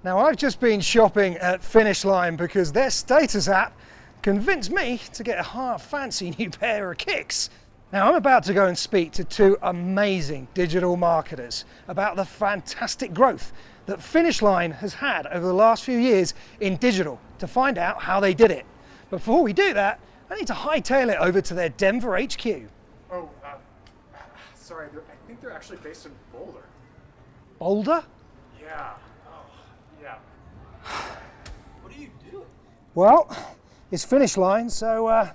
Now, I've just been shopping at Finish Line because their status app convinced me to get a half fancy new pair of kicks. Now, I'm about to go and speak to two amazing digital marketers about the fantastic growth that Finish Line has had over the last few years in digital to find out how they did it. Before we do that, I need to hightail it over to their Denver HQ. Sorry, I think they're actually based in Boulder. Boulder? Yeah. Oh, yeah. What are you doing? Well, it's Finish Line, so I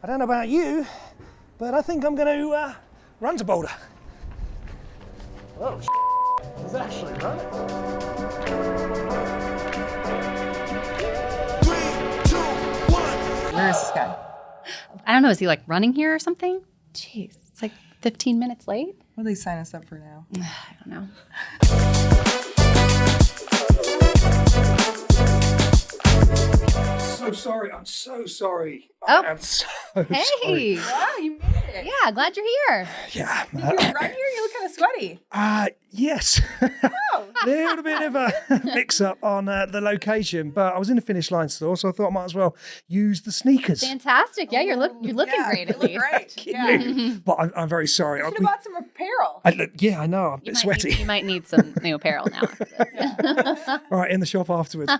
don't know about you, but I think I'm going to run to Boulder. Oh, he's actually running. 3, 2, 1. Where is this guy? I don't know. Is he like running here or something? Jeez, it's like 15 minutes late. What do they sign us up for now? I don't know. So sorry, I'm so sorry. Oh. I'm so Hey. sorry. Wow, you made it. Yeah, glad you're here. Yeah. Did you run here? You look kind of sweaty. Yes. Oh. There was a bit of a mix-up on the location, but I was in the Finish Line store, so I thought I might as well use the sneakers. Fantastic. Yeah, you're looking great at you look least. great. Yeah. But I'm very sorry. You should have bought some apparel. I know, I'm a bit sweaty. You might need some new apparel now after this. All right, in the shop afterwards.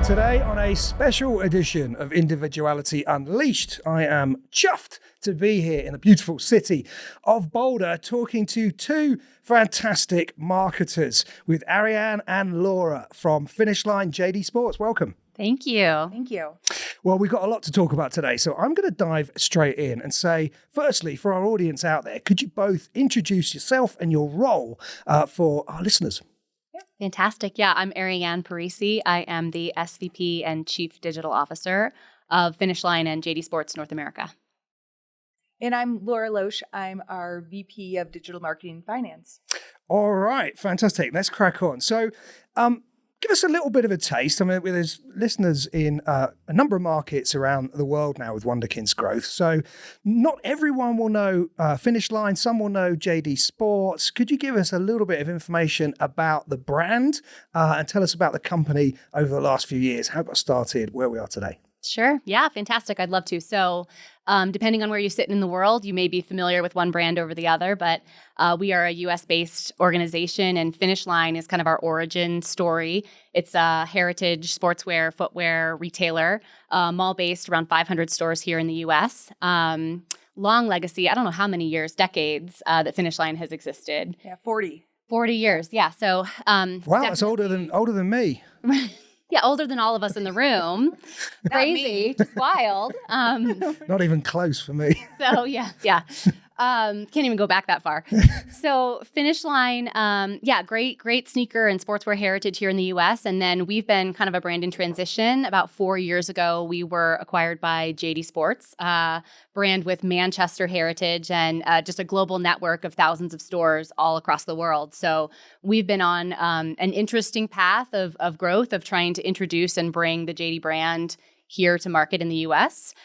Today, on a special edition of Individuality Unleashed, I am chuffed to be here in the beautiful city of Boulder talking to two fantastic marketers with Arianne and Lora from Finish Line JD Sports. Welcome. Thank you. Thank you. Well, we've got a lot to talk about today, so I'm going to dive straight in and say, firstly, for our audience out there, could you both introduce yourself and your role for our listeners? Fantastic. Yeah, I'm Arianne Parisi. I am the SVP and Chief Digital Officer of Finish Line and JD Sports North America. And I'm Lora Loesch. I'm our VP of Digital Marketing and Finance. All right, fantastic. Let's crack on. So, give us a little bit of a taste. I mean, there's listeners in a number of markets around the world now with Wunderkind's growth. So not everyone will know Finish Line. Some will know JD Sports. Could you give us a little bit of information about the brand and tell us about the company over the last few years, how it got started, where we are today? Sure. Yeah, fantastic. I'd love to. So depending on where you sit in the world, you may be familiar with one brand over the other, but we are a US-based organization, and Finish Line is kind of our origin story. It's a heritage sportswear, footwear retailer, mall-based, around 500 stores here in the US. Long legacy, I don't know how many years, decades that Finish Line has existed. Yeah, 40. 40 years, yeah. So wow, that's older than me. Yeah, older than all of us in the room. Crazy, just wild. Not even close for me. So yeah. Can't even go back that far. So Finish Line, great sneaker and sportswear heritage here in the US. And then we've been kind of a brand in transition. About 4 years ago, we were acquired by JD Sports, brand with Manchester heritage and just a global network of thousands of stores all across the world. So we've been on an interesting path of growth, of trying to introduce and bring the JD brand here to market in the US.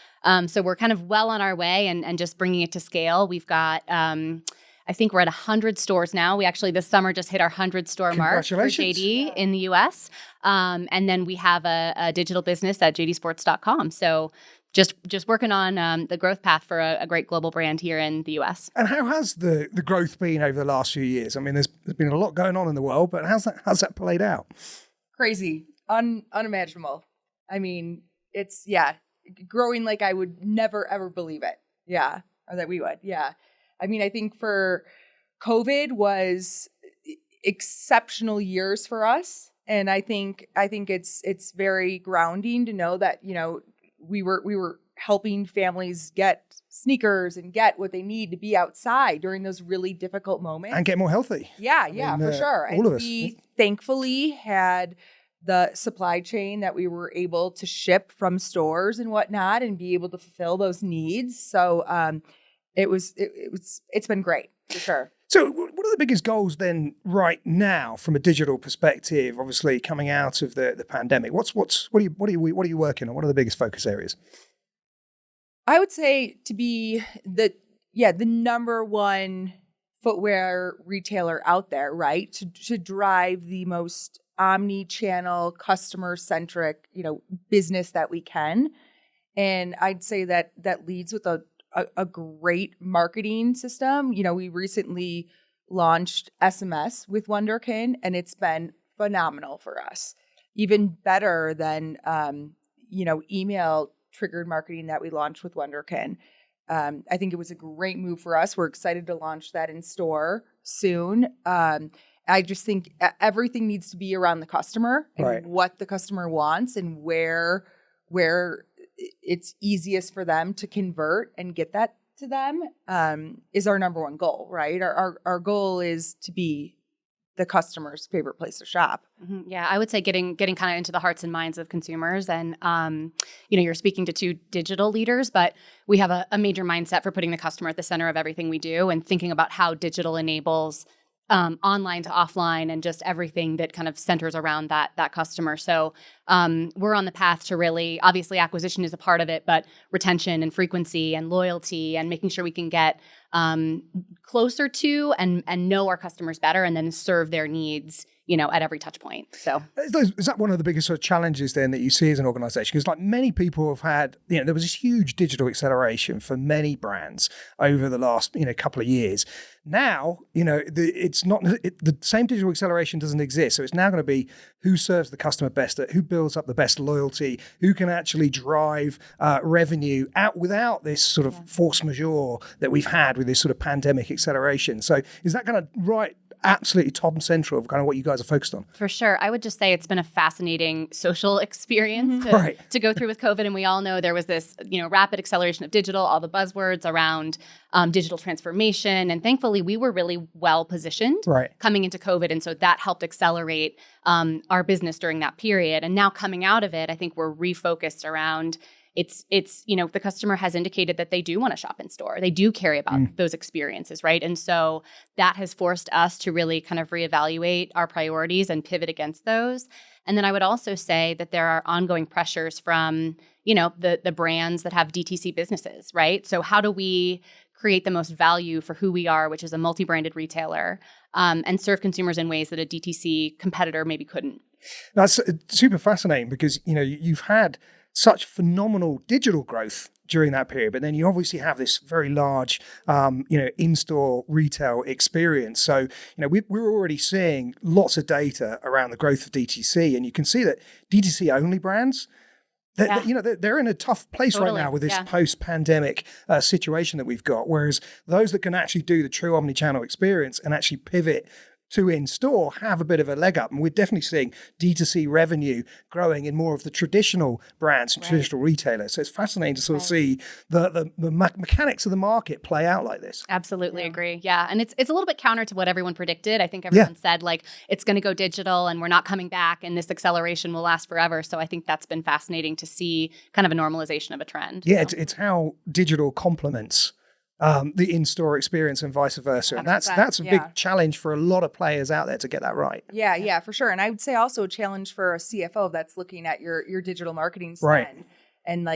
So we're kind of well on our way and just bringing it to scale. We've got, I think we're at 100 stores now. We actually this summer just hit our 100 store mark for JD in the US. And then we have a digital business at jdsports.com. So just working on the growth path for a great global brand here in the US. And how has the growth been over the last few years? I mean, there's been a lot going on in the world, but how's that played out? Crazy. Unimaginable. I mean, it's, growing like I would never, ever believe it. Yeah. Or that we would. Yeah. I mean, I think for COVID was exceptional years for us. And I think it's very grounding to know that, you know, we were helping families get sneakers and get what they need to be outside during those really difficult moments. And get more healthy. Yeah, for sure. All of us. We thankfully had the supply chain that we were able to ship from stores and whatnot and be able to fulfill those needs. So it's been great for sure. So what are the biggest goals then right now from a digital perspective, obviously coming out of the pandemic? What are you working on? What are the biggest focus areas? I would say to be the number one footwear retailer out there, right? To drive the most omni-channel, customer-centric, business that we can. And I'd say that leads with a great marketing system. We recently launched SMS with Wunderkind, and it's been phenomenal for us. Even better than, email triggered marketing that we launched with Wunderkind. I think it was a great move for us. We're excited to launch that in store soon. I just think everything needs to be around the customer and what the customer wants and where it's easiest for them to convert and get that to them is our number one goal, right? Our goal is to be the customer's favorite place to shop. Mm-hmm. Yeah, I would say getting kind of into the hearts and minds of consumers. And, you're speaking to two digital leaders, but we have a major mindset for putting the customer at the center of everything we do and thinking about how digital enables online to offline and just everything that kind of centers around that customer. So we're on the path to really, obviously acquisition is a part of it, but retention and frequency and loyalty and making sure we can get closer to and know our customers better and then serve their needs, at every touch point. So is that one of the biggest sort of challenges then that you see as an organization? Because like many people have had, there was this huge digital acceleration for many brands over the last, couple of years. Now, it's not, the same digital acceleration doesn't exist. So it's now going to be who serves the customer best, who builds up the best loyalty, who can actually drive revenue out without this sort of force majeure that we've had with this sort of pandemic acceleration. So is that kind of absolutely top and central of kind of what you guys are focused on? For sure. I would just say it's been a fascinating social experience to go through with COVID. And we all know there was this, rapid acceleration of digital, all the buzzwords around digital transformation. And thankfully, we were really well positioned coming into COVID. And so that helped accelerate our business during that period. And now coming out of it, I think we're refocused around it's the customer has indicated that they do want to shop in store. They do care about those experiences, right? And so that has forced us to really kind of reevaluate our priorities and pivot against those. And then I would also say that there are ongoing pressures from, the brands that have DTC businesses, right? So how do we create the most value for who we are, which is a multi-branded retailer, and serve consumers in ways that a DTC competitor maybe couldn't? That's super fascinating because, you've had such phenomenal digital growth during that period, but then you obviously have this very large, in-store retail experience. So, we're already seeing lots of data around the growth of DTC, and you can see that DTC only brands, they're in a tough place right now with this post-pandemic situation that we've got. Whereas those that can actually do the true omni-channel experience and actually pivot to in-store have a bit of a leg up. And we're definitely seeing D2C revenue growing in more of the traditional brands and traditional retailers. So it's fascinating to sort of see the mechanics of the market play out like this. Absolutely agree. Yeah. And it's a little bit counter to what everyone predicted. I think everyone said it's going to go digital and we're not coming back and this acceleration will last forever. So I think that's been fascinating to see kind of a normalization of a trend. Yeah, it's how digital complements the in-store experience and vice versa. And that's a big challenge for a lot of players out there to get that right. Yeah, for sure. And I would say also a challenge for a CFO that's looking at your digital marketing spend. Right. And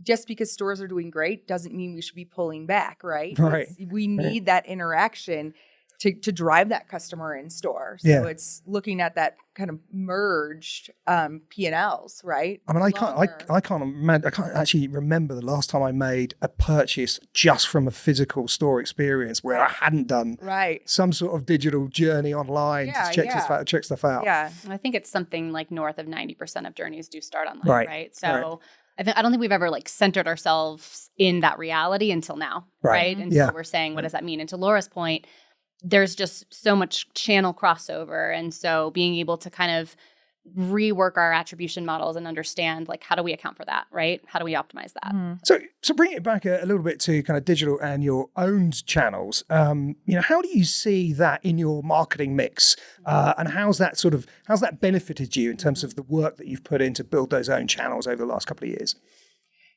just because stores are doing great doesn't mean we should be pulling back, right? We need that interaction to drive that customer in store. So it's looking at that kind of merged P&Ls, right? I mean, I can't actually remember the last time I made a purchase just from a physical store experience where I hadn't done some sort of digital journey online to check stuff out. Yeah, I think it's something like north of 90% of journeys do start online, right? So I don't think we've ever centered ourselves in that reality until now, right? And so we're saying, what does that mean? And to Laura's point, there's just so much channel crossover. And so being able to kind of rework our attribution models and understand how do we account for that, right? How do we optimize that? So bring it back a little bit to kind of digital and your owned channels. How do you see that in your marketing mix? And how's that benefited you in terms of the work that you've put in to build those own channels over the last couple of years?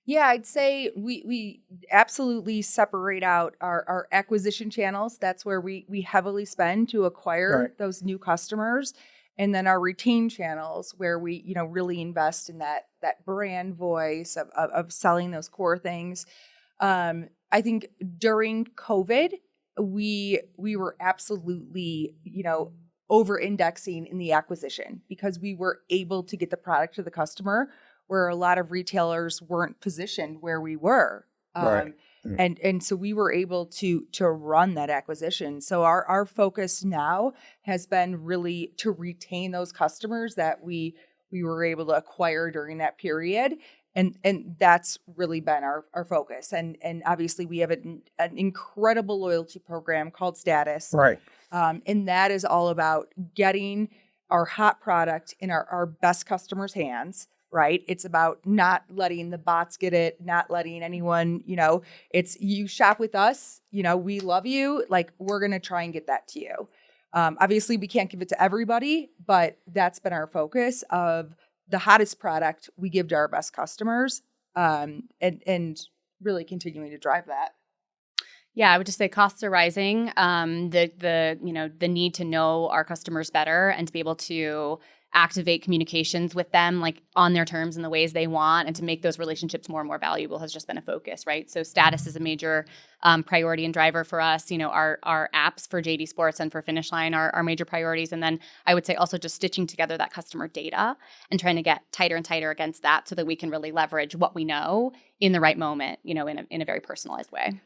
Yeah, I'd say we absolutely separate out our acquisition channels. That's where we heavily spend to acquire those new customers. And then our retain channels where we, really invest in that brand voice of selling those core things. I think during COVID, we were absolutely, over-indexing in the acquisition because we were able to get the product to the customer where a lot of retailers weren't positioned where we were. Right. And so we were able to run that acquisition. So our focus now has been really to retain those customers that we were able to acquire during that period. And that's really been our focus. And obviously we have an incredible loyalty program called Status. Right. And that is all about getting our hot product in our best customers' hands, right? It's about not letting the bots get it, not letting anyone, it's you shop with us, we love you. Like, we're going to try and get that to you. Obviously, we can't give it to everybody, but that's been our focus of the hottest product we give to our best customers, and really continuing to drive that. Yeah, I would just say costs are rising. The need to know our customers better and to be able to activate communications with them like on their terms and the ways they want, and to make those relationships more and more valuable has just been a focus, right? So Status is a major priority and driver for us. Our apps for JD Sports and for Finish Line are major priorities. And then I would say also just stitching together that customer data and trying to get tighter and tighter against that so that we can really leverage what we know in the right moment, in a very personalized way.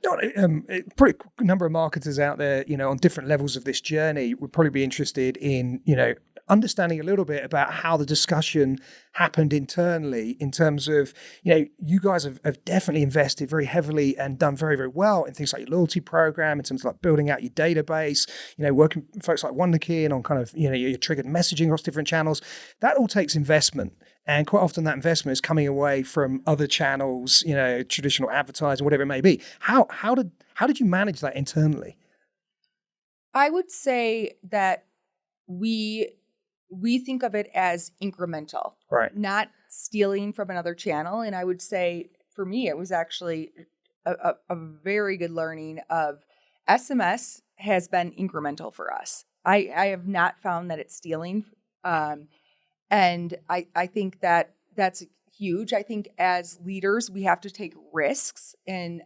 Pretty number of marketers out there, on different levels of this journey would probably be interested in, understanding a little bit about how the discussion happened internally in terms of, you guys have definitely invested very heavily and done very, very well in things like your loyalty program, in terms of like building out your database, working with folks like Wunderkind on kind of, your triggered messaging across different channels. That all takes investment. And quite often that investment is coming away from other channels, traditional advertising, whatever it may be. How did you manage that internally? I would say that we think of it as incremental, right? Not stealing from another channel. And I would say for me, it was actually a very good learning of SMS has been incremental for us. I have not found that it's stealing. And I think that that's huge. I think as leaders, we have to take risks. And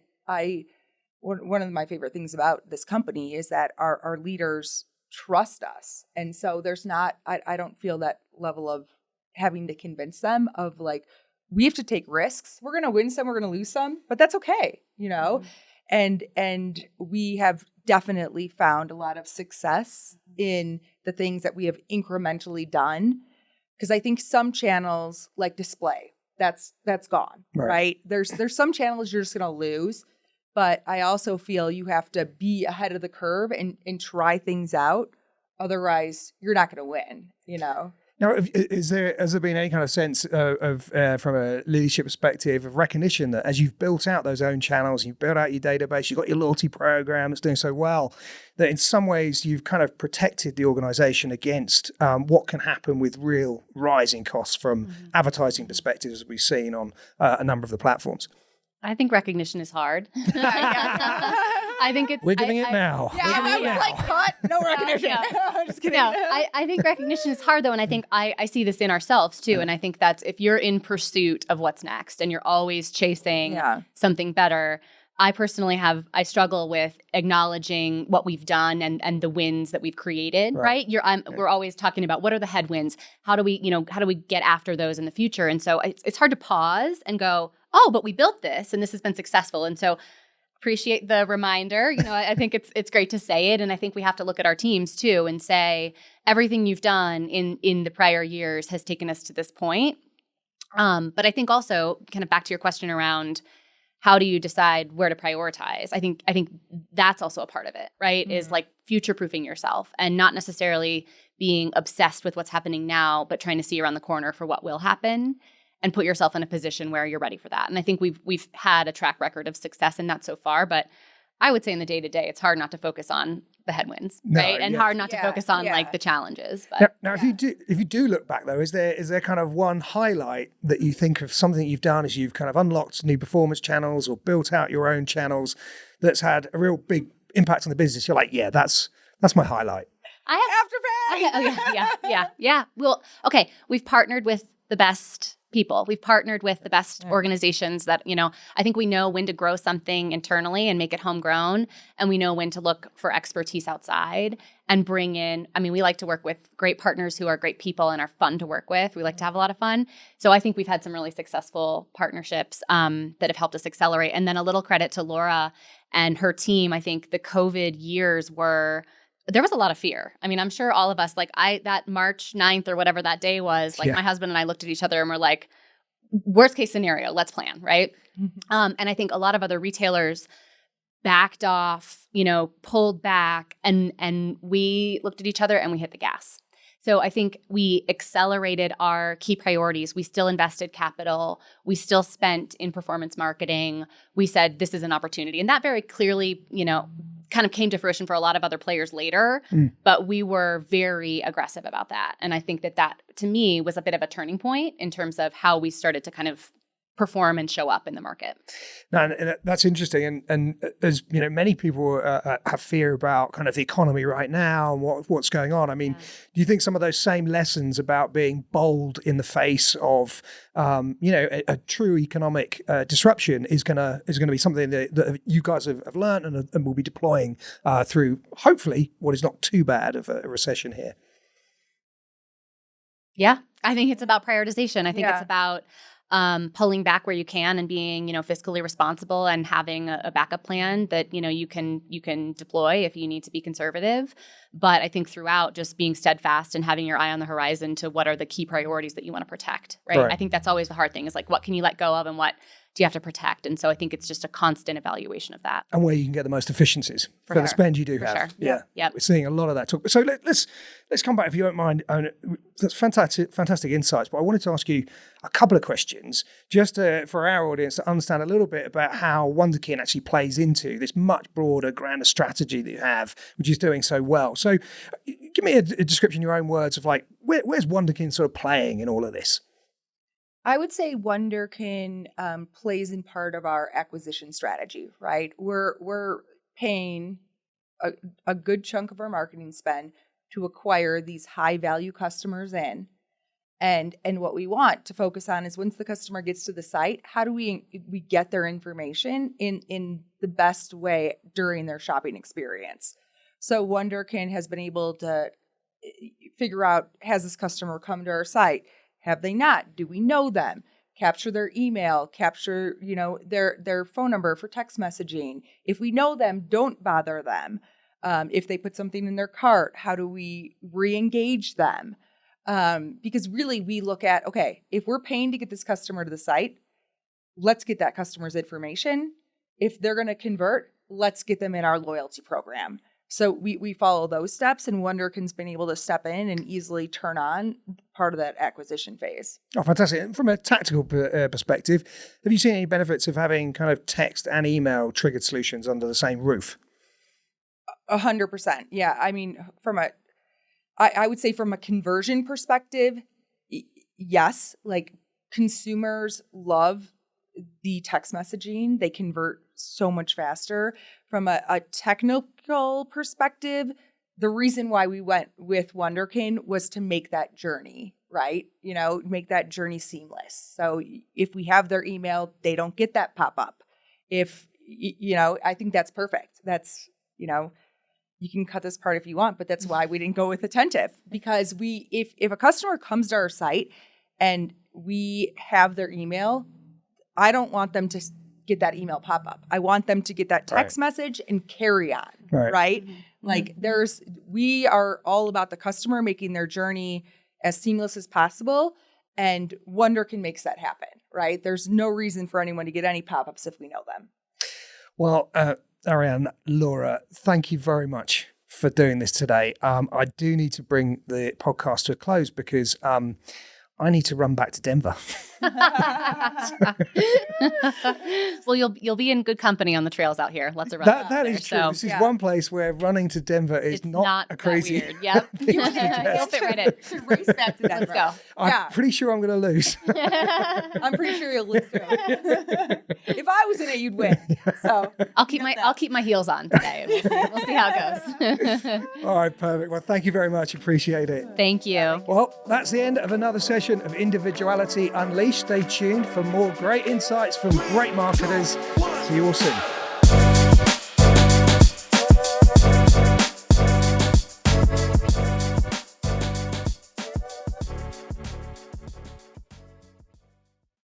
one of my favorite things about this company is that our leaders trust us. And so there's not, I don't feel that level of having to convince them of like, we have to take risks. We're going to win some, we're going to lose some, but that's okay, and we have definitely found a lot of success in the things that we have incrementally done. Because I think some channels like display, that's gone, right? There's some channels you're just going to lose. But I also feel you have to be ahead of the curve and try things out. Otherwise, you're not going to win, Now, has there been any kind of sense of from a leadership perspective, of recognition that as you've built out those own channels, you've built out your database, you've got your loyalty program that's doing so well, that in some ways you've kind of protected the organization against what can happen with real rising costs from advertising perspectives, as we've seen on a number of the platforms? I think recognition is hard. I think it's... We're giving it now. Yeah, I was like, cut, no recognition. I'm just kidding. No, I think recognition is hard, though, and I think I see this in ourselves, too, and I think that's if you're in pursuit of what's next and you're always chasing something better, I personally I struggle with acknowledging what we've done and the wins that we've created, right? We're always talking about what are the headwinds? How do we get after those in the future? And so it's hard to pause and go, oh, but we built this and this has been successful. And so appreciate the reminder. I think it's great to say it. And I think we have to look at our teams too and say everything you've done in the prior years has taken us to this point. But I think also kind of back to your question around how do you decide where to prioritize? I think that's also a part of it, right? Mm-hmm. Is like future-proofing yourself and not necessarily being obsessed with what's happening now, but trying to see around the corner for what will happen and put yourself in a position where you're ready for that. And I think we've had a track record of success in that so far, but I would say in the day-to-day, it's hard not to focus on the headwinds, right? And hard not to focus on like the challenges. But now if you do look back though, is there kind of one highlight that you think of something you've done as you've kind of unlocked new performance channels or built out your own channels that's had a real big impact on the business? You're like, yeah, that's my highlight. Afterpay. Yeah. Well, okay, we've partnered with the best people. We've partnered with the best organizations that, I think we know when to grow something internally and make it homegrown. And we know when to look for expertise outside and bring in, we like to work with great partners who are great people and are fun to work with. We like to have a lot of fun. So I think we've had some really successful partnerships that have helped us accelerate. And then a little credit to Lora and her team. I think the COVID years there was a lot of fear. I'm sure all of us, that March 9th or whatever that day was, my husband and I looked at each other and we're like, worst case scenario, let's plan, right? Mm-hmm. And I think a lot of other retailers backed off, pulled back, and we looked at each other and we hit the gas. So I think we accelerated our key priorities. We still invested capital. We still spent in performance marketing. We said, this is an opportunity. And that very clearly, kind of came to fruition for a lot of other players later, but we were very aggressive about that. And I think that to me was a bit of a turning point in terms of how we started to kind of perform and show up in the market. No, and that's interesting. And as many people have fear about kind of the economy right now and what's going on. Do you think some of those same lessons about being bold in the face of a true economic disruption is going to be something that you guys have learned and will be deploying through hopefully what is not too bad of a recession here? Yeah, I think it's about prioritization. I think it's about pulling back where you can and being, fiscally responsible and having a backup plan that, you can deploy if you need to be conservative. But I think throughout just being steadfast and having your eye on the horizon to what are the key priorities that you want to protect, right? I think that's always the hard thing is what can you let go of and what do you have to protect? And so I think it's just a constant evaluation of that. And where you can get the most efficiencies for the spend you do have. Sure. Yeah. Yep. We're seeing a lot of that talk. So let's come back, if you don't mind. That's fantastic insights. But I wanted to ask you a couple of questions just for our audience to understand a little bit about how Wunderkind actually plays into this much broader, grander strategy that you have, which is doing so well. So give me a description in your own words of where's Wunderkind sort of playing in all of this? I would say Wunderkind plays in part of our acquisition strategy, right? We're paying a good chunk of our marketing spend to acquire these high value customers in. And what we want to focus on is once the customer gets to the site, how do we get their information in the best way during their shopping experience? So Wunderkind has been able to figure out, has this customer come to our site? Have they not? Do we know them? Capture their email, capture, their phone number for text messaging. If we know them, don't bother them. If they put something in their cart, how do we re-engage them? Because really we look at, okay, if we're paying to get this customer to the site, let's get that customer's information. If they're going to convert, let's get them in our loyalty program. So we follow those steps, and Wunderkind's been able to step in and easily turn on part of that acquisition phase. Oh, fantastic. And from a tactical perspective, have you seen any benefits of having kind of text and email triggered solutions under the same roof? 100%. Yeah. I would say from a conversion perspective, yes, consumers love the text messaging. They convert so much faster. From a technical perspective, the reason why we went with Wunderkind was to make that journey, right? Make that journey seamless. So if we have their email, they don't get that pop-up. I think that's perfect. That's, you can cut this part if you want, but that's why we didn't go with Attentive, because if a customer comes to our site and we have their email, I don't want them to get that email pop-up. I want them to get that text message and carry on, right? Mm-hmm. We are all about the customer making their journey as seamless as possible, and Wunderkind makes that happen, right? There's no reason for anyone to get any pop-ups if we know them. Well, Arianne, Lora, thank you very much for doing this today. I do need to bring the podcast to a close because I need to run back to Denver. Well, you'll be in good company on the trails out here. Lots of runs. That is true. So, this is one place where running to Denver is not a crazy. Weird. Yep. You'll fit right in. Race back to Denver. Let's go. I'm pretty sure I'm going to lose. I'm pretty sure you'll lose too. If I was in it, you'd win. So I'll keep my heels on today. We'll see how it goes. All right, perfect. Well, thank you very much. Appreciate it. Thank you. Well, that's the end of another session edition of Individuality Unleashed. Stay tuned for more great insights from great marketers. See you all soon.